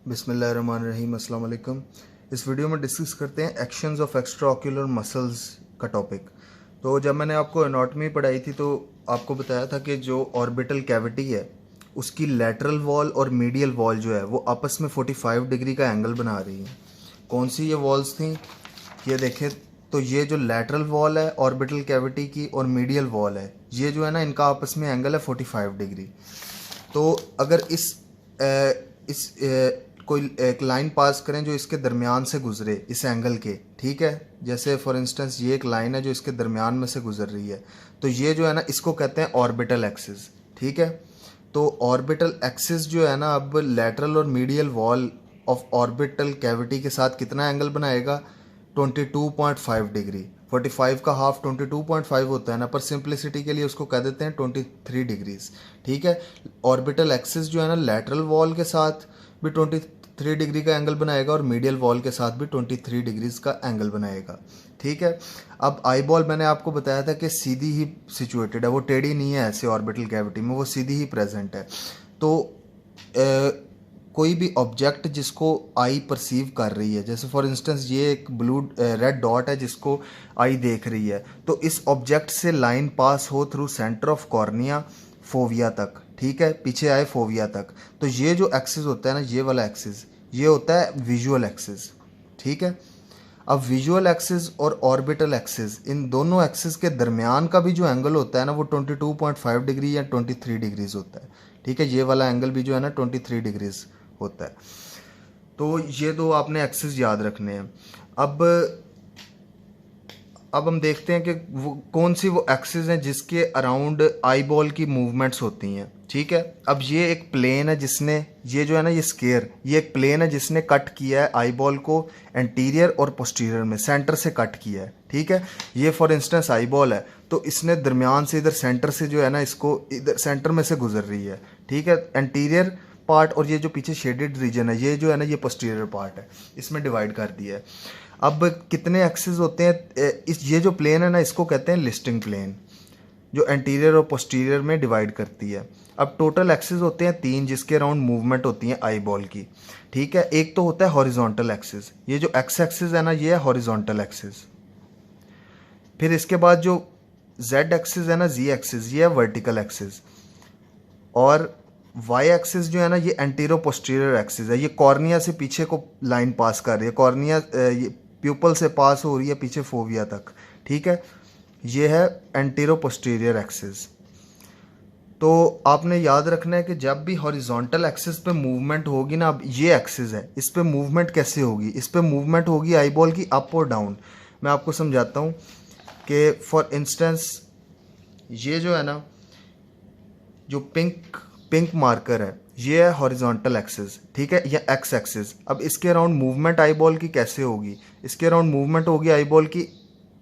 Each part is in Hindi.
बिस्मिल्लाहिर्रहमानिर्रहीम, अस्सलाम वालेकुम। इस वीडियो में डिस्कस करते हैं actions of extra ocular muscles का टॉपिक। तो जब मैंने आपको एनाटॉमी पढ़ाई थी तो आपको बताया था कि जो ऑर्बिटल कैविटी है उसकी लैटरल वॉल और मीडियल वॉल जो है वो आपस में 45 डिग्री का एंगल बना रही है। कौन सी ये वॉल्स थी, ये देखें तो ये जो लैटरल वॉल है ऑर्बिटल कैविटी की और मीडियल वॉल है, ये जो है ना इनका आपस में एंगल है 45 डिग्री। तो अगर कोई एक लाइन पास करें जो इसके दरमियान से गुजरे इस एंगल के, ठीक है, जैसे फॉर इंस्टेंस ये एक लाइन है जो इसके दरमियान में से गुजर रही है, तो ये जो है ना इसको कहते हैं ऑर्बिटल एक्सिस, ठीक है। तो ऑर्बिटल एक्सिस जो है ना अब लैटरल और medial wall of orbital cavity के साथ कितना एंगल बनाएगा, 22.5 डिग्री। 45 का हाफ 22.5 होता है ना, पर सिंप्लिसिटी के लिए उसको कह देते हैं 23 डिग्रीज, ठीक है। ऑर्बिटल एक्सिस जो है ना लैटरल वॉल के साथ भी 23 डिग्री का एंगल बनाएगा और मीडियल वॉल के साथ भी 23 डिग्रीज का एंगल बनाएगा, ठीक है। अब आई बॉल मैंने आपको बताया था कि सीधी ही सिचुएटेड है, वो टेढ़ी नहीं है ऐसे ऑर्बिटल कैविटी में, वो सीधी ही प्रेजेंट है। तो कोई भी ऑब्जेक्ट जिसको आई परसीव कर रही है, जैसे फॉर इंस्टेंस ये एक ब्लू रेड डॉट है जिसको आई देख रही है, तो इस ऑब्जेक्ट से लाइन पास हो through centre of cornea fovea तक, ठीक है, पीछे आए फोविया तक, तो ये जो एक्सिस होता है ना, ये वाला एक्सिस, ये होता है विजुअल एक्सिस, ठीक है। अब विजुअल एक्सिस और ऑर्बिटल एक्सिस, इन दोनों एक्सिस के दरमियान का भी जो एंगल होता है ना वो 22.5 डिग्री या 23 डिग्रीज होता है, ठीक है। ये वाला एंगल भी जो है ना 23 डिग्रीज होता है। तो ये दो आपने एक्सिस याद रखने हैं। अब हम देखते हैं कि वो कौन सी वो एक्सिस हैं जिसके अराउंड आई बॉल की मूवमेंट्स होती हैं, ठीक है। अब ये एक प्लेन है जिसने, ये जो है ना ये स्केयर, ये एक प्लेन है जिसने कट किया है आई बॉल को एंटीरियर और पोस्टीरियर में, सेंटर से कट किया है, ठीक है। ये फॉर इंस्टेंस आई बॉल है, तो इसने दरमियान से इधर सेंटर से जो है ना इसको इधर सेंटर में से गुजर रही है, ठीक है। एंटीरियर पार्ट और ये जो पीछे शेडेड रीजन है ये जो है ना ये पोस्टीरियर पार्ट है, इसमें डिवाइड कर दिया है। अब कितने एक्सिस होते हैं, ये जो प्लेन है ना इसको कहते हैं लिस्टिंग प्लेन, जो एंटीरियर और पोस्टीरियर में डिवाइड करती है। अब टोटल एक्सिस होते हैं 3 जिसके अराउंड मूवमेंट होती है आई बॉल की, ठीक है। एक तो होता है हॉरिजॉन्टल एक्सिस, ये जो एक्स एक्सिस है ना ये है हॉरिजॉन्टल एक्सिस। फिर इसके बाद जो जेड एक्सिस है ना, जी एक्सिस, ये है वर्टिकल एक्सिस। और वाई एक्सिस जो है ना ये एंटीरो पोस्टीरियर एक्सिस है, ये कॉर्निया से पीछे को लाइन पास कर रही है, कॉर्निया ये प्यूपल से पास हो रही है पीछे फोविया तक, ठीक है। ये है एंटीरो पोस्टीरियर एक्सिस। तो आपने याद रखना है कि जब भी हॉरिजॉन्टल एक्सिस पे मूवमेंट होगी ना, अब ये एक्सिस है, इस पे मूवमेंट कैसे होगी, इस पे मूवमेंट होगी आई बॉल की अप और डाउन। मैं आपको समझाता हूँ कि फॉर इंस्टेंस ये जो है ना, जो पिंक मार्कर है ये है हॉरिजॉन्टल एक्सिस, ठीक है, या एक्स एक्सिस। अब इसके अराउंड मूवमेंट आई बॉल की कैसे होगी, इसके अराउंड मूवमेंट होगी आई बॉल की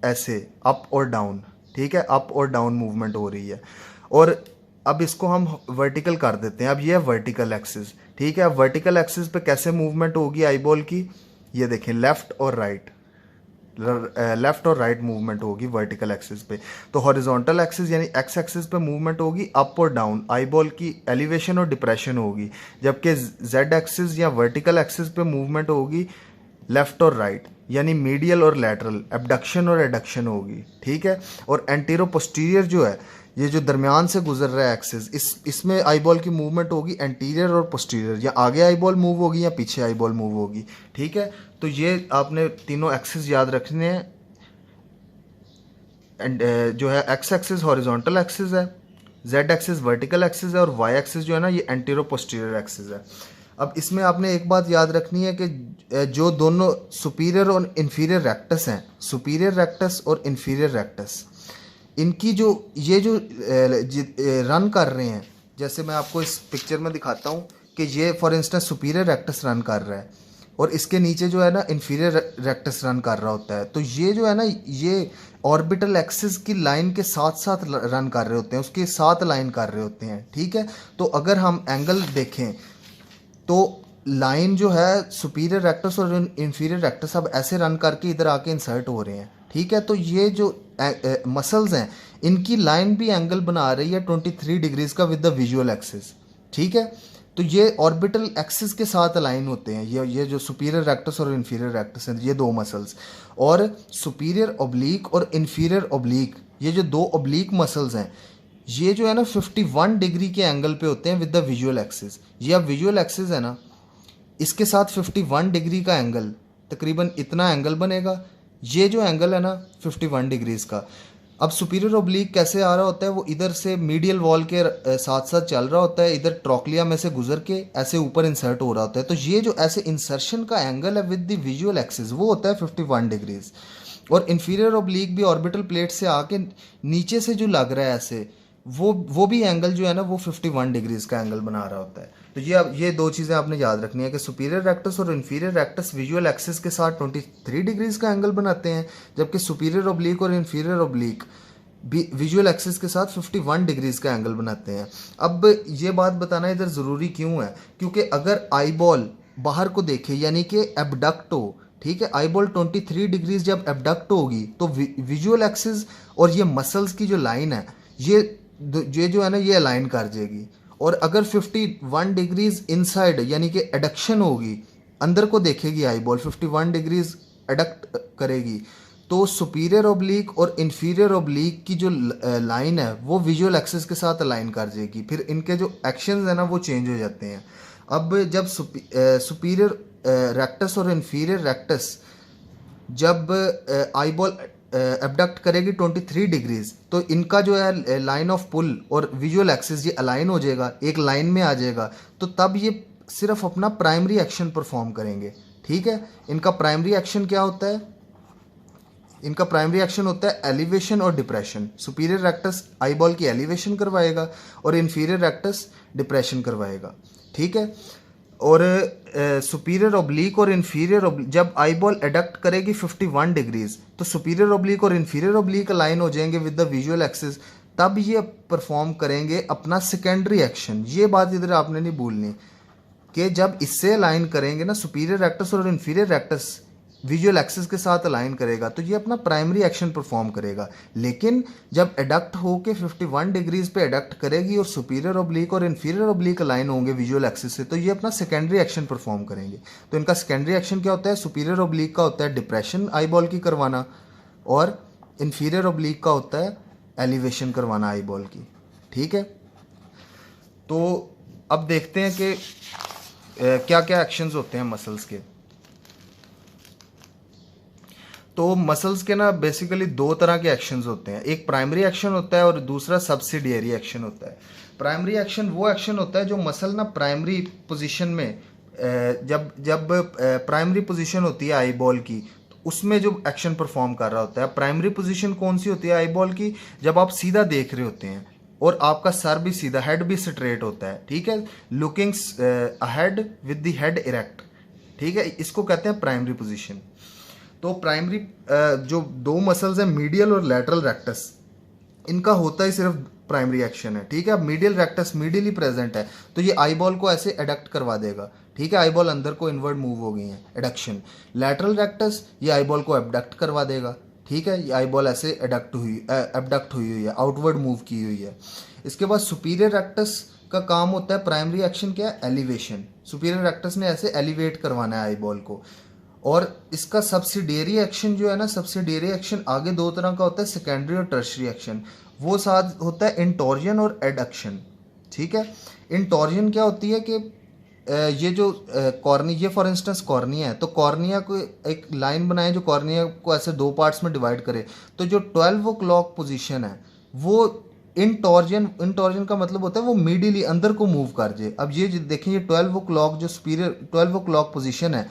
ऐसे अप और डाउन, ठीक है, अप और डाउन मूवमेंट हो रही है। और अब इसको हम वर्टिकल कर देते हैं, अब ये है वर्टिकल एक्सिस, ठीक है। अब वर्टिकल एक्सिस पे कैसे मूवमेंट होगी आई बॉल की, ये देखें लेफ्ट और राइट, लेफ्ट और राइट मूवमेंट होगी वर्टिकल एक्सिस पे। तो हॉरिजॉन्टल एक्सिस यानी एक्स एक्सिस पे मूवमेंट होगी अप और डाउन, आई बॉल की एलिवेशन और डिप्रेशन होगी, जबकि जेड एक्सिस या वर्टिकल एक्सिस पे मूवमेंट होगी लेफ्ट और राइट, यानी मीडियल और लैटरल, एबडक्शन और एडक्शन होगी, ठीक है। और एंटीरो पोस्टीरियर जो है, ये जो दरमियान से गुजर रहा है एक्सिस, इसमें आई बॉल की मूवमेंट होगी एंटीरियर और पोस्टीरियर, या आगे आई बॉल मूव होगी या पीछे आई बॉल मूव होगी, ठीक है। तो ये आपने तीनों एक्सिस याद रखने हैं। एंड जो है एक्स एक्सिस हॉरिजॉन्टल एक्सिस है, जेड एक्सिस वर्टिकल एक्सिस है, और वाई एक्सिस जो है ना ये एंटीरो पोस्टीरियर एक्सिस है। अब इसमें आपने एक बात याद रखनी है कि जो दोनों सुपीरियर और इन्फीरियर रेक्टस हैं, सुपीरियर रेक्टस और इन्फीरियर रेक्टस, इनकी जो ये जो रन कर रहे हैं, जैसे मैं आपको इस पिक्चर में दिखाता हूँ कि ये for instance superior rectus run कर रहा है और इसके नीचे जो है ना इन्फीरियर रेक्टस रन कर रहा होता है। तो ये जो है ना ये ऑर्बिटल एक्सिस की लाइन के साथ साथ रन कर रहे होते हैं, उसके साथ लाइन कर रहे होते हैं, ठीक है। तो अगर हम एंगल देखें तो लाइन जो है सुपीरियर रेक्टस और इन्फीरियर रेक्टस अब ऐसे रन करके इधर आके इंसर्ट हो रहे हैं, ठीक है। तो ये जो मसल्स हैं इनकी लाइन भी एंगल बना रही है 23 डिग्रीज का विद द विजुअल एक्सिस, ठीक है। तो ये ऑर्बिटल एक्सिस के साथ अलाइन होते हैं, ये जो सुपीरियर रेक्टस और इन्फीरियर रेक्टस हैं, ये दो मसल्स। और सुपीरियर ओब्लिक और इन्फीरियर ओब्लिक, ये जो दो ओब्लिक मसल्स हैं, ये जो है ना 51 डिग्री के एंगल पे होते हैं विद द विजुअल एक्सिस। ये अब विजुअल एक्सिस है ना, इसके साथ 51 डिग्री का एंगल, तकरीबन इतना एंगल बनेगा। ये जो एंगल है ना 51 डिग्रीज का। अब सुपीरियर ओब्लिक कैसे आ रहा होता है, वो इधर से मीडियल वॉल के साथ साथ चल रहा होता है, इधर ट्रोक्लिया में से गुजर के ऐसे ऊपर इंसर्ट हो रहा होता है। तो ये जो ऐसे इंसर्शन का एंगल है विद द विजुअल एक्सिस, वो होता है 51 डिग्रीज। और इन्फीरियर ओब्लिक भी ऑर्बिटल प्लेट से आके नीचे से जो लग रहा है ऐसे, वो भी एंगल जो है ना वो 51 डिग्रीज का एंगल बना रहा होता है। तो ये दो चीज़ें आपने याद रखनी है कि सुपीरियर रेक्टस और इन्फीरियर रेक्टस विजुअल एक्सिस के साथ 23 डिग्रीज का एंगल बनाते हैं, जबकि सुपीरियर ओब्लिक और इन्फीरियर ओब्लिक विजुअल एक्सिस के साथ 51 डिग्रीज का एंगल बनाते हैं। अब ये बात बताना इधर ज़रूरी क्यों है, क्योंकि अगर आई बॉल बाहर को देखे यानी कि एबडक्ट हो, ठीक है, आई बॉल 23 डिग्रीज जब एबडक्ट होगी तो विजुअल एक्सिस और ये मसल्स की जो लाइन है ये जो है ना ये अलाइन कर जाएगी। और अगर 51 डिग्रीज इनसाइड यानी कि एडक्शन होगी, अंदर को देखेगी आई बॉल 51 डिग्रीज एडक्ट करेगी, तो सुपीरियर ओब्लिक और इन्फीरियर ओब्लिक की जो लाइन है वो विजुअल एक्सिस के साथ अलाइन कर जाएगी। फिर इनके जो एक्शंस है ना वो चेंज हो जाते हैं। अब जब सुपीरियर रेक्टस और इन्फीरियर रेक्टस जब आई बॉल एबडक्ट करेगी 23 डिग्रीज, तो इनका जो है लाइन ऑफ पुल और विजुअल एक्सिस ये अलाइन हो जाएगा, एक लाइन में आ जाएगा। तो तब ये सिर्फ अपना प्राइमरी एक्शन परफॉर्म करेंगे, ठीक है। इनका प्राइमरी एक्शन क्या होता है, इनका प्राइमरी एक्शन होता है एलिवेशन और depression. Superior rectus eye ball की एलिवेशन करवाएगा और इन्फीरियर रेक्टस डिप्रेशन करवाएगा, ठीक है। और सुपीरियर ओब्लिक और इन्फीरियर जब आई बॉल एडक्ट करेगी 51 डिग्रीज, तो सुपीरियर ओब्लिक और इन्फीरियर ओब्लिक अलाइन हो जाएंगे विद द विजुअल एक्सिस, तब ये परफॉर्म करेंगे अपना सेकेंडरी एक्शन। ये बात इधर आपने नहीं भूलनी कि जब इससे अलाइन करेंगे ना सुपीरियर रेक्टस और इन्फीरियर रेक्टस विजुअल एक्सिस के साथ अलाइन करेगा, तो ये अपना प्राइमरी एक्शन परफॉर्म करेगा। लेकिन जब एडक्ट होके 51 डिग्रीज पे एडक्ट करेगी और सुपीरियर ओब्लिक और इन्फीरियर ओब्लिक अलाइन होंगे विजुअल एक्सिस से, तो ये अपना सेकेंडरी एक्शन परफॉर्म करेंगे। तो इनका सेकेंडरी एक्शन क्या होता है, सुपीरियर ओब्लिक का होता है डिप्रेशन आई बॉल की करवाना, और इन्फीरियर ओब्लिक का होता है एलिवेशन करवाना आई बॉल की, ठीक है। तो अब देखते हैं कि क्या क्या एक्शंस होते हैं मसल्स के। तो मसल्स के ना बेसिकली दो तरह के एक्शंस होते हैं, एक प्राइमरी एक्शन होता है और दूसरा सब्सिडियरी एक्शन होता है। प्राइमरी एक्शन वो एक्शन होता है जो मसल ना प्राइमरी पोजीशन में जब प्राइमरी पोजीशन होती है आई बॉल की, तो उसमें जो एक्शन परफॉर्म कर रहा होता है। प्राइमरी पोजीशन कौन सी होती है आई बॉल की, जब आप सीधा देख रहे होते हैं और आपका सर भी सीधा, हेड भी स्ट्रेट होता है, ठीक है, looking ahead with the head erect, ठीक है, इसको कहते हैं प्राइमरी पोजीशन। तो प्राइमरी जो दो मसल्स हैं मीडियल और लैटरल रेक्टस, इनका होता ही सिर्फ प्राइमरी एक्शन है, ठीक है। अब मीडियल रेक्टस मीडियली प्रेजेंट है, तो ये आई बॉल को ऐसे एडक्ट करवा देगा, ठीक है, आई बॉल अंदर को इनवर्ड मूव हो गई है, एडक्शन। लैटरल रेक्टस ये आई बॉल को एबडक्ट करवा देगा, ठीक है, ये आई बॉल ऐसे एबडक्ट हुई हुई है, आउटवर्ड मूव की हुई है। इसके बाद सुपीरियर रेक्टस का काम होता है, प्राइमरी एक्शन क्या है, एलिवेशन। सुपीरियर रेक्टस ने ऐसे एलिवेट करवाना है आई बॉल को। और इसका सब्सिडियरी एक्शन जो है ना, सब्सिडियरी एक्शन आगे दो तरह का होता है, सेकेंडरी और टर्शियरी एक्शन। वो साथ होता है इंटॉर्जन और एडक्शन, ठीक है। इंटॉर्जन क्या होती है कि ये जो कॉर्नी, ये फॉर इंस्टेंस कॉर्निया है, तो कॉर्निया को एक लाइन बनाए जो कॉर्निया को ऐसे दो पार्ट्स में डिवाइड करे, तो जो 12 o'clock पोजीशन है वो इंटॉर्जन का मतलब होता है वो मीडियली अंदर को मूव कर जाए। अब ये देखें, ये 12 o'clock जो सुपीरियर 12 o'clock पोजीशन है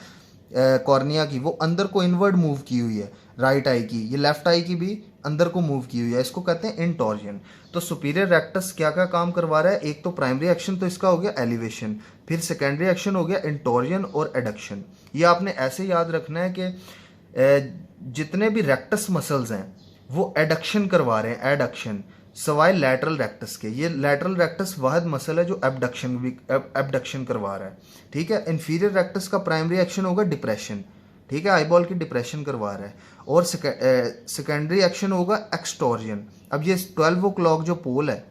कॉर्निया की, वो अंदर को इनवर्ड मूव की हुई है राइट आई की, ये लेफ्ट आई की भी अंदर को मूव की हुई है, इसको कहते हैं इंटॉर्जन। तो सुपीरियर रेक्टस क्या क्या काम करवा रहा है, एक तो प्राइमरी एक्शन तो इसका हो गया एलिवेशन, फिर सेकेंडरी एक्शन हो गया इंटॉर्जन और एडक्शन। ये आपने ऐसे याद रखना है कि जितने भी रेक्टस मसल्स हैं वो एडक्शन करवा रहे हैं, एडक्शन, सवाए लैटरल रेक्टस के। ये लैटरल रेक्टस वाहिद मसल है जो एबडक्शन करवा रहा है, ठीक है। इन्फीरियर रेक्टस का प्राइमरी एक्शन होगा डिप्रेशन, ठीक है, आई बॉल की डिप्रेशन करवा रहा है। और सेकेंडरी एक्शन होगा एक्सटॉर्जन। अब ये 12 o'clock जो पोल है,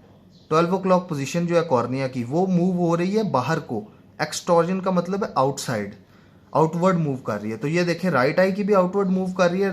12 ओ क्लॉक पोजीशन जो है कॉर्निया की वो मूव हो रही है बाहर को, एक्सटॉर्जन का मतलब है आउटसाइड, आउटवर्ड मूव कर रही है। तो ये देखें राइट आई की भी आउटवर्ड मूव कर रही है,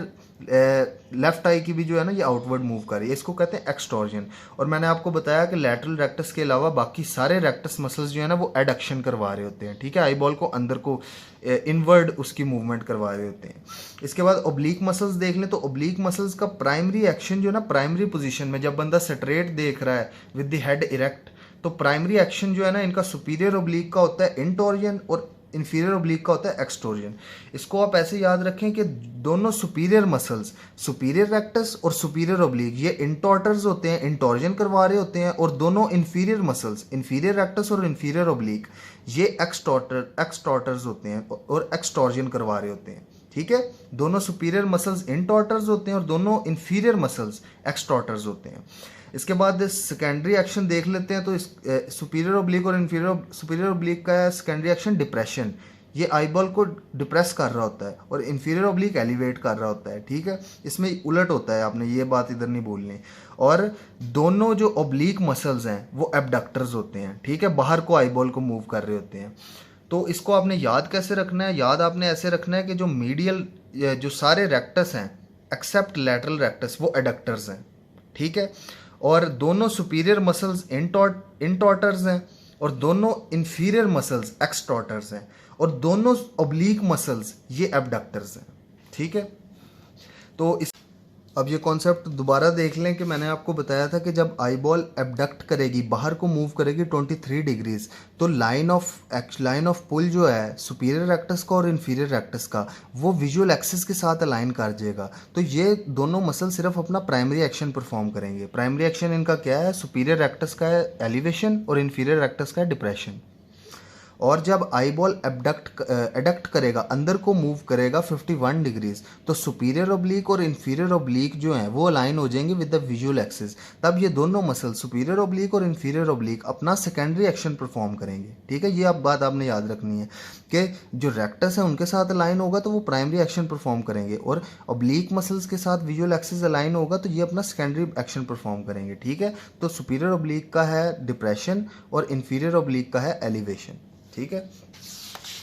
लेफ्ट आई की भी जो है ना ये आउटवर्ड मूव कर रही है, इसको कहते हैं एक्सटॉर्जन। और मैंने आपको बताया कि लैटरल रेक्टस के अलावा बाकी सारे रेक्टस मसल्स जो है ना वो एडक्शन करवा रहे होते हैं, ठीक है, आई बॉल को अंदर को इनवर्ड उसकी मूवमेंट करवा रहे होते हैं। इसके बाद ओब्लीक मसल्स देख लें तो ओब्लीक मसल्स का प्राइमरी एक्शन जो है ना प्राइमरी पोजीशन में जब बंदा स्ट्रेट देख रहा है विद द हेड इरेक्ट, तो प्राइमरी एक्शन जो है ना इनका सुपीरियर ओब्लीक का होता है इंटॉर्जन और इन्फीरियर ओब्लीक का होता है एक्सटोर्जन। इसको आप ऐसे याद रखें कि दोनों सुपीरियर मसल्स, सुपीरियर रेक्टस और सुपीरियर ओब्लीक, ये इंटॉर्टर्स होते हैं, इंटॉर्जन करवा रहे होते हैं, और दोनों इन्फीरियर मसल्स, इन्फीरियर रेक्टस और इन्फीरियर ओब्लीक, ये एक्सटॉर्टर्स होते हैं और एक्सटॉर्जन करवा रहे होते हैं, ठीक है। दोनों सुपीरियर मसल्स इंटॉर्टर्स होते हैं और दोनों इन्फीरियर मसल्स एक्सटॉर्टर्स होते हैं। इसके बाद सेकेंडरी एक्शन देख लेते हैं। तो सुपीरियर ओब्लीक और इन्फीरियर, सुपीरियर ओब्लीक का सेकेंडरी एक्शन डिप्रेशन, ये आईबॉल को डिप्रेस कर रहा होता है, और इन्फीरियर ओब्लीक एलिवेट कर रहा होता है, ठीक है। इसमें उलट होता है, आपने ये बात इधर नहीं भूलनी। और दोनों जो ओब्लीक मसल्स हैं वो एबडक्टर्स होते हैं, ठीक है, बाहर को आईबॉल को मूव कर रहे होते हैं। तो इसको आपने याद कैसे रखना है? याद आपने ऐसे रखना है कि जो मीडियल जो सारे रेक्टस हैं एक्सेप्ट लैटरल रेक्टस वो एडक्टर्स हैं, ठीक है। और दोनों सुपीरियर मसल्स इंटॉर्टर्स हैं और दोनों इन्फीरियर मसल्स एक्सटॉर्टर्स हैं, और दोनों ओब्लीक मसल्स ये एबडक्टर्स हैं, ठीक है। तो इस अब ये कॉन्सेप्ट दोबारा देख लें कि मैंने आपको बताया था कि जब आई बॉल एबडक्ट करेगी, बाहर को मूव करेगी 23 डिग्रीज, तो लाइन ऑफ पुल जो है सुपीरियर रेक्टस का और इन्फीरियर रेक्टस का वो विजुअल एक्सिस के साथ अलाइन कर जाएगा। तो ये दोनों मसल सिर्फ अपना प्राइमरी एक्शन परफॉर्म करेंगे। प्राइमरी एक्शन इनका क्या है? सुपीरियर रेक्टस का है एलिवेशन और इन्फीरियर रेक्टस का है डिप्रेशन। और जब आई बॉल एडक्ट करेगा, अंदर को मूव करेगा 51 डिग्रीज, तो सुपीरियर ओब्लीक और इन्फीरियर ओब्लीक जो हैं वो अलाइन हो जाएंगे विद द विजुअल एक्सिस। तब ये दोनों मसल सुपीरियर ओब्लीक और इन्फीरियर ओब्लीक अपना सेकेंडरी एक्शन परफॉर्म करेंगे, ठीक है। ये अब बात आपने याद रखनी है कि जो रेक्टस है उनके साथ अलाइन होगा तो वो प्राइमरी एक्शन परफॉर्म करेंगे, और ओब्लीक मसल्स के साथ विजुअल एक्सिस अलाइन होगा तो ये अपना सेकेंडरी एक्शन परफॉर्म करेंगे, ठीक है। तो सुपीरियर ओब्लीक का है डिप्रेशन और इन्फीरियर ओब्लीक का है एलिवेशन, ठीक है।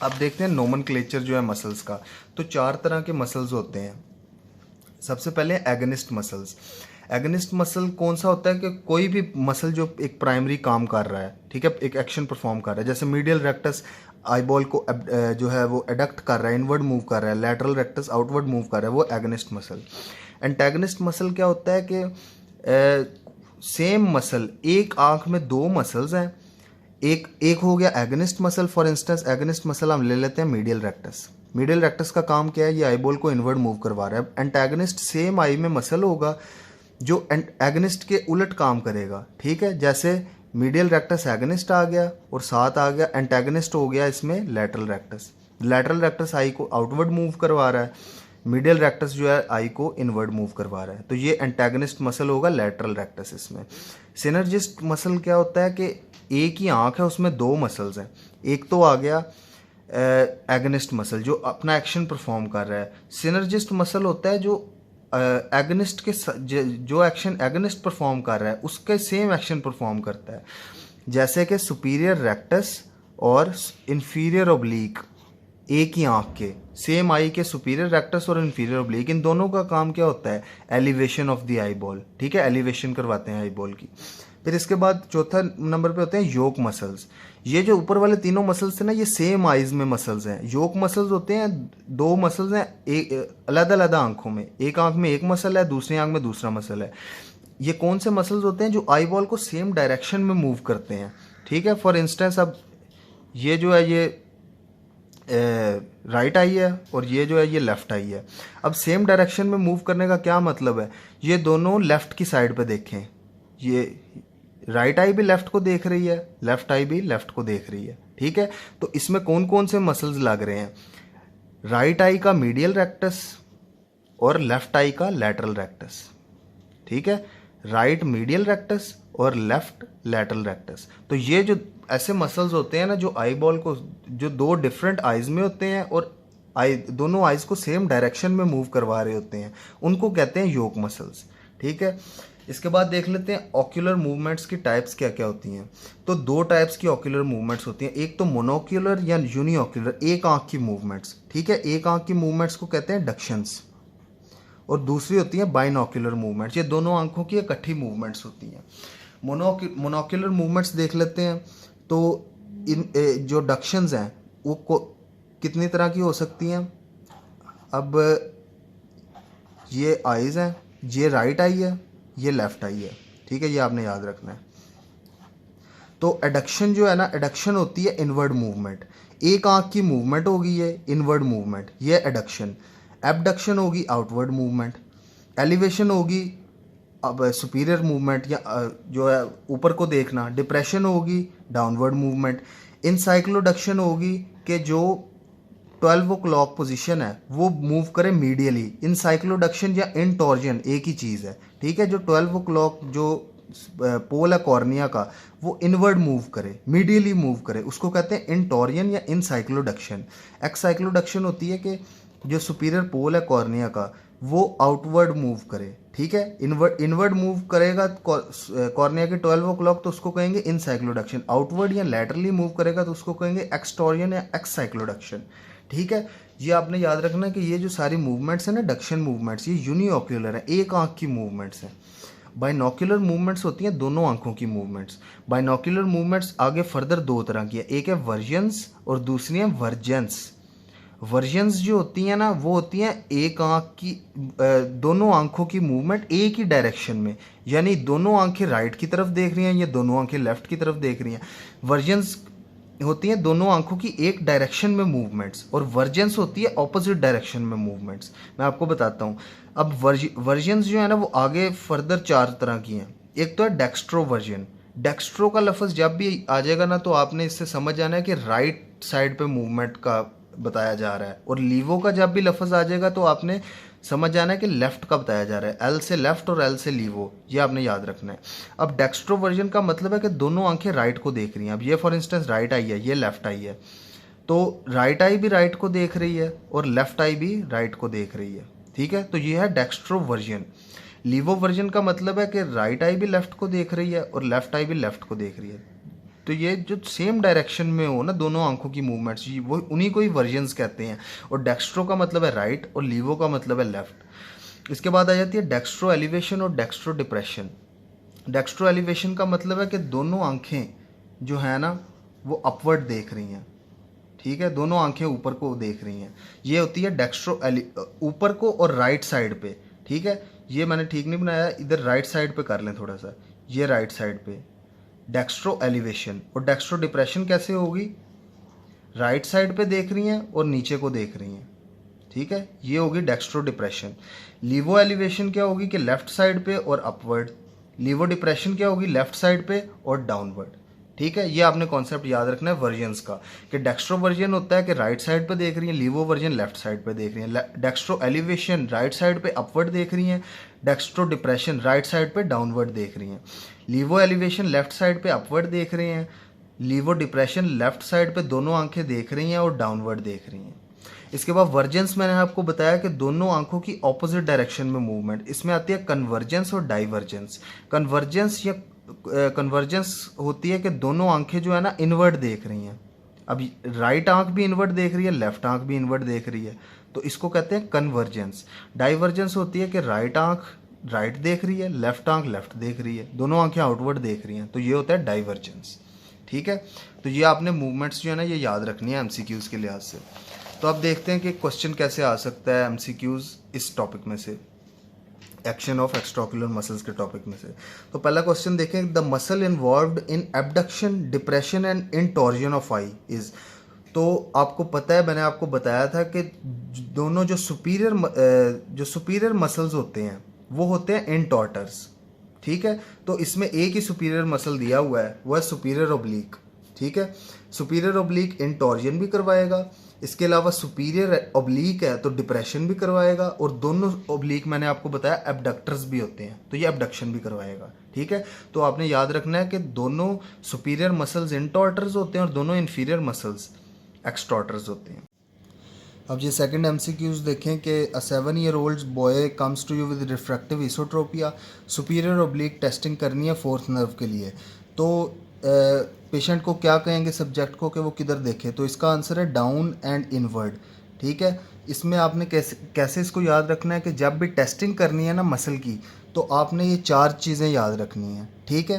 अब देखते हैं नोमेनक्लेचर जो है मसल्स का। तो 4 तरह के मसल्स होते हैं। सबसे पहले एगनिस्ट मसल्स। एगनिस्ट मसल कौन सा होता है कि कोई भी मसल जो एक प्राइमरी काम कर रहा है, ठीक है, एक एक्शन परफॉर्म कर रहा है, जैसे मीडियल रेक्टस आई बॉल को जो है वो एडक्ट कर रहा है, इनवर्ड मूव कर रहा है, लैटरल रेक्टस आउटवर्ड मूव कर रहा है, वो एगनिस्ट मसल। एंटेगनिस्ट मसल क्या होता है कि सेम मसल, एक आंख में 2 मसल्स हैं, एक हो गया agonist muscle. For instance agonist muscle हम ले लेते हैं मीडियल रेक्टस। मीडियल रेक्टस का काम क्या है? ये आई बॉल को इनवर्ड मूव करवा रहा है। एंटेगनिस्ट सेम आई में मसल होगा जो एगनिस्ट के उलट काम करेगा, ठीक है। जैसे मीडियल रेक्टस एगनिस्ट आ गया और साथ आ गया एंटेगनिस्ट हो गया इसमें लैटरल रेक्टस। लैटरल रेक्टस आई को आउटवर्ड मूव करवा रहा है, मीडियल रेक्टस जो है आई को इनवर्ड मूव करवा रहा है, तो ये एंटेगनिस्ट मसल होगा लैटरल रेक्टस। इसमें सिनर्जिस्ट मसल क्या होता है कि एक ही आंख है उसमें 2 मसल्स हैं। एक तो आ गया एगनिस्ट मसल जो अपना एक्शन परफॉर्म कर रहा है। सिनर्जिस्ट मसल होता है जो एगनिस्ट के जो एक्शन एगनिस्ट परफॉर्म कर रहा है उसके सेम एक्शन परफॉर्म करता है, जैसे कि सुपीरियर रेक्टस और इन्फीरियर ओब्लीक, एक ही आंख के सेम आई के सुपीरियर रेक्टस और इन्फीरियर ओब्लीक, इन दोनों का काम क्या होता है? Elevation of the eye ball, ठीक है, एलिवेशन करवाते हैं आई बॉल की। फिर इसके बाद चौथा नंबर पे होते हैं योक मसल्स। ये जो ऊपर वाले तीनों मसल्स थे ना ये सेम आइज में मसल्स हैं। योक मसल्स होते हैं 2 मसल्स हैं एक अलग अलग आंखों में, एक आंख में एक मसल है, दूसरी आंख में दूसरा मसल है। ये कौन से मसल्स होते हैं? जो आई बॉल को सेम डायरेक्शन में मूव करते हैं, ठीक है। फॉर इंस्टेंस अब ये जो है ये राइट आई है और ये जो है ये लेफ्ट आई है। अब सेम डायरेक्शन में मूव करने का क्या मतलब है? ये दोनों लेफ्ट की साइड पे देखें, ये राइट आई भी लेफ्ट को देख रही है, लेफ्ट आई भी लेफ्ट को देख रही है, ठीक है। तो इसमें कौन कौन से मसल्स लग रहे हैं? राइट आई का मीडियल रेक्टस और लेफ्ट आई का लैटरल रेक्टस, ठीक है। राइट मीडियल रेक्टस और लेफ्ट लैटरल रेक्टस। तो ये जो ऐसे मसल्स होते हैं ना जो आई बॉल को, जो 2 डिफरेंट आइज में होते हैं और दोनों आइज को सेम डायरेक्शन में मूव करवा रहे होते हैं, उनको कहते हैं योक मसल्स, ठीक है। इसके बाद देख लेते हैं ऑक्यूलर मूवमेंट्स की टाइप्स क्या क्या होती हैं। तो दो टाइप्स की ऑक्यूलर मूवमेंट्स होती हैं, एक तो मोनोक्यूलर या यूनिओक्यूलर, एक आंख की मूवमेंट्स, ठीक है। एक आंख की मूवमेंट्स को कहते हैं डक्शंस, और दूसरी होती है बाइनोक्यूलर मूवमेंट्स, ये दोनों आंखों की इकट्ठी मूवमेंट्स होती हैं। मोनोक्यूलर मूवमेंट्स देख लेते हैं। तो इन जो डक्शंस हैं वो कितनी तरह की हो सकती हैं। अब ये आईज हैं, ये राइट आई है, ये लेफ्ट आई है, ठीक है, ये आपने याद रखना है। तो एडक्शन जो है ना, एडक्शन होती है इनवर्ड मूवमेंट, एक आंख की मूवमेंट होगी ये इनवर्ड मूवमेंट, ये एडक्शन। एबडक्शन होगी आउटवर्ड मूवमेंट। एलिवेशन होगी अब सुपीरियर मूवमेंट या जो है ऊपर को देखना। डिप्रेशन होगी डाउनवर्ड मूवमेंट। इनसाइक्लोडक्शन होगी कि जो 12 o'clock पोजीशन है वो मूव करे मीडियली। इनसाइक्लोडक्शन या इनटॉर्जन एक ही चीज़ है, ठीक है। जो 12 o'clock जो पोल है कॉर्निया का वो इनवर्ड मूव करे, मीडियली मूव करे, उसको कहते हैं इनटॉर्जन या इनसाइक्लोडक्शन। एक्साइक्लोडक्शन होती है कि जो सुपीरियर पोल है कॉर्निया का वो आउटवर्ड मूव करे, ठीक है। इनवर्ड मूव करेगा कॉर्निया के 12 o'clock तो उसको कहेंगे इनसाइक्लोडक्शन। आउटवर्ड या लैटरली मूव करेगा तो उसको कहेंगे एक्सटॉर्जन या एक्साइक्लोडक्शन, ठीक है। ये आपने याद रखना है कि ये जो सारी मूवमेंट्स हैं ना डक्शन मूवमेंट्स, ये यूनिओक्यूलर है, एक आंख की मूवमेंट्स हैं। बाइनोक्यूलर मूवमेंट्स होती हैं दोनों आंखों की मूवमेंट्स। बाइनोक्यूलर मूवमेंट्स आगे फर्दर दो तरह की है, एक है वर्जन्स और दूसरी है वर्जेंस। वर्जन्स जो होती हैं ना वो होती हैं एक आंख की दोनों आंखों की मूवमेंट एक ही डायरेक्शन में, यानी दोनों आंखें राइट की तरफ देख रही हैं या दोनों आंखें लेफ्ट की तरफ देख रही हैं। वर्जन्स होती हैं दोनों आंखों की एक डायरेक्शन में मूवमेंट्स, और वर्जेंस होती है ऑपोजिट डायरेक्शन में मूवमेंट्स। मैं आपको बताता हूँ। अब वर्जन्स जो है ना वो आगे फर्दर चार तरह की हैं। एक तो है डेक्स्ट्रो वर्जन। डेक्स्ट्रो का लफ्ज़ जब भी आ जाएगा ना तो आपने इससे समझ जाना है कि राइट साइड पे मूवमेंट का बताया जा रहा है, और लीवो का जब भी लफ्ज़ आ जाएगा तो आपने समझ जाना है कि लेफ्ट का बताया जा रहा है, एल से लेफ्ट और एल से लीवो, ये आपने याद रखना है। अब डेक्स्ट्रो वर्जन का मतलब है कि दोनों आंखें राइट को देख रही हैं। अब ये फॉर इंस्टेंस राइट आई है, ये लेफ्ट आई है, तो राइट आई भी राइट को देख रही है और लेफ्ट आई भी राइट को देख रही है, ठीक है। तो ये है डेक्स्ट्रो वर्जन। लीवो वर्जन का मतलब है कि राइट आई भी लेफ्ट को देख रही है और लेफ्ट आई भी लेफ्ट को देख रही है। तो ये जो सेम डायरेक्शन में हो ना दोनों आंखों की मूवमेंट्स, वो उन्हीं को ही वर्जन्स कहते हैं। और डेक्स्ट्रो का मतलब है राइट और लीवो का मतलब है लेफ्ट। इसके बाद आ जाती है डेक्स्ट्रो एलिवेशन और डेक्स्ट्रो डिप्रेशन। डेक्स्ट्रो एलिवेशन का मतलब है कि दोनों आंखें जो है ना वो अपवर्ड देख रही हैं, ठीक है, दोनों आंखें ऊपर को देख रही हैं। ये होती है डेक्स्ट्रो ऊपर को और राइट साइड पे, ठीक है। ये मैंने ठीक नहीं बनाया, इधर राइट साइड पे कर लें थोड़ा सा, ये राइट साइड पे डेक्स्ट्रो एलिवेशन। और डेक्स्ट्रो डिप्रेशन कैसे होगी, राइट साइड पे देख रही हैं और नीचे को देख रही हैं, ठीक है, ये होगी डेक्स्ट्रो डिप्रेशन। लीवो एलिवेशन क्या होगी कि लेफ्ट साइड पे और अपवर्ड। लीवो डिप्रेशन क्या होगी लेफ्ट साइड पे और डाउनवर्ड, ठीक है। ये आपने कॉन्सेप्ट याद रखना है वर्जन्स का, कि डेक्स्ट्रो वर्जन होता है कि राइट साइड पे देख रही है, लीवो वर्जन लेफ्ट साइड पे देख रही है। डेक्स्ट्रो एलिवेशन राइट साइड पे अपवर्ड देख रही हैं, डेक्स्ट्रो डिप्रेशन राइट साइड पे डाउनवर्ड देख रही हैं। लीवो एलिवेशन लेफ्ट साइड पे अपवर्ड देख रहे हैं, लीवो डिप्रेशन लेफ्ट साइड पे दोनों आंखें देख रही हैं और डाउनवर्ड देख रही हैं। इसके बाद वर्जेंस मैंने आपको बताया कि दोनों आंखों की ऑपोजिट डायरेक्शन में मूवमेंट। इसमें आती है कन्वर्जेंस और डाइवर्जेंस। कन्वर्जेंस होती है कि दोनों आंखें जो है ना इनवर्ड देख रही हैं। अब राइट आंख भी इनवर्ड देख रही है, लेफ्ट आंख भी इनवर्ड देख रही है, तो इसको कहते हैं कन्वर्जेंस। डाइवर्जेंस होती है कि राइट आंख राइट देख रही है, लेफ्ट आंख लेफ्ट देख रही है, दोनों आंखें आउटवर्ड देख रही हैं, तो ये होता है डाइवर्जेंस, ठीक है। तो ये आपने मूवमेंट्स जो है ना ये याद रखनी है एमसीक्यूज़ के लिहाज से। तो अब देखते हैं कि क्वेश्चन कैसे आ सकता है एमसीक्यूज़ इस टॉपिक में से, एक्शन ऑफ एक्स्ट्राओक्यूलर मसल्स के टॉपिक में से। तो पहला क्वेश्चन देखें, the muscle involved in abduction depression and intorsion of eye is. तो आपको पता है, मैंने आपको बताया था कि दोनों जो सुपीरियर मसल्स होते हैं वो होते हैं इंटॉर्टर्स, ठीक है। तो इसमें एक ही सुपीरियर मसल दिया हुआ है, वो है सुपीरियर ओब्लिक, ठीक है। सुपीरियर ओब्लिक इंटॉर्जन भी करवाएगा, इसके अलावा सुपीरियर ओब्लिक है तो डिप्रेशन भी करवाएगा, और दोनों ओब्लिक मैंने आपको बताया एबडक्टर्स भी होते हैं तो ये एबडक्शन भी करवाएगा, ठीक है। तो आपने याद रखना है कि दोनों सुपीरियर मसल्स इंटॉर्टर्स होते हैं और दोनों इन्फीरियर मसल्स एक्सटॉर्टर्स होते हैं। अब ये सेकंड एमसीक्यूज देखें कि a 7-year-old boy comes to you with refractive esotropia, superior oblique testing करनी है फोर्थ नर्व के लिए। तो पेशेंट को क्या कहेंगे सब्जेक्ट को कि वो किधर देखे, तो इसका आंसर है डाउन एंड इनवर्ड। ठीक है, इसमें आपने कैसे कैसे इसको याद रखना है कि जब भी टेस्टिंग करनी है ना मसल की, तो आपने ये 4 चीज़ें याद रखनी है। ठीक है,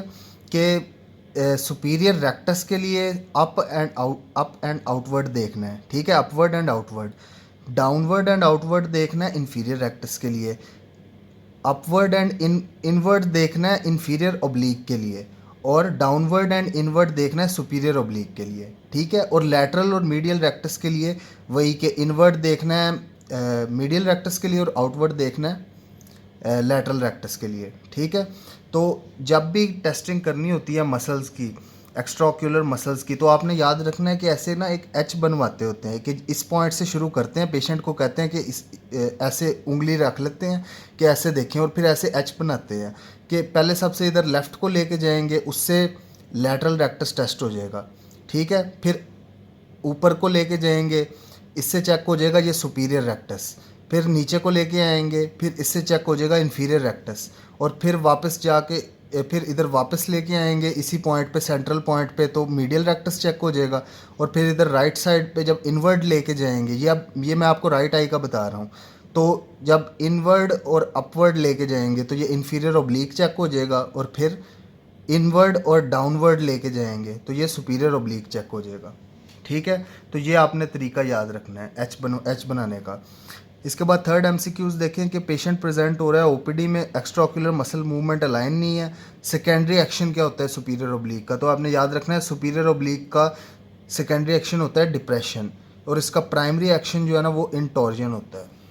कि सुपीरियर रेक्टस के लिए अप एंड आउटवर्ड देखना है। ठीक है, upward and outward. Downward and outward देखना है इन्फीरियर रेक्टस के लिए। अपवर्ड एंड इनवर्ड देखना है इन्फीरियर ओब्लिक के लिए। और डाउनवर्ड एंड इनवर्ड देखना है सुपीरियर ओब्लिक के लिए। ठीक है, और लैटरल और मीडियल रेक्टस के लिए वही के इनवर्ड देखना है मीडियल रेक्टस के लिए, और आउटवर्ड देखना है लैटरल रेक्टस के लिए। ठीक है, तो जब भी टेस्टिंग करनी होती है मसल्स की, एक्स्ट्राओक्यूलर मसल्स की, तो आपने याद रखना है कि ऐसे ना एक एच बनवाते होते हैं कि इस पॉइंट से शुरू करते हैं, पेशेंट को कहते हैं कि इस ऐसे उंगली रख लेते हैं कि ऐसे देखें, और फिर ऐसे एच बनाते हैं कि पहले सबसे इधर लेफ़्ट को लेके जाएंगे, उससे लैटरल रेक्टस टेस्ट हो जाएगा। ठीक है, फिर ऊपर को लेके जाएंगे, इससे चेक हो जाएगा ये सुपीरियर रेक्टस। फिर नीचे को लेके आएंगे, फिर इससे चेक हो जाएगा इन्फीरियर रेक्टस। और फिर वापस जाके फिर इधर वापस लेके आएंगे इसी पॉइंट पे, सेंट्रल पॉइंट पे, तो मीडियल रेक्टस चेक हो जाएगा। और फिर इधर राइट साइड पे जब इनवर्ड लेके जाएंगे, ये मैं आपको राइट आई का बता रहा हूँ, तो जब इनवर्ड और अपवर्ड लेके जाएंगे तो ये इन्फीरियर ओब्लिक चेक हो जाएगा। और फिर इनवर्ड और डाउनवर्ड लेके जाएंगे तो ये सुपीरियर ओब्लिक चेक हो जाएगा। ठीक है, तो ये आपने तरीका याद रखना है एच बनाने का। इसके बाद थर्ड एमसीक्यूज देखें कि पेशेंट प्रेजेंट हो रहा है ओपीडी में, एक्स्ट्राओक्यूलर मसल मूवमेंट अलाइन नहीं है, सेकेंडरी एक्शन क्या होता है सुपीरियर ओब्लिक का, तो आपने याद रखना है सुपीरियर ओब्लिक का सेकेंडरी एक्शन होता है डिप्रेशन, और इसका प्राइमरी एक्शन जो है ना वो इंटॉर्जन होता है।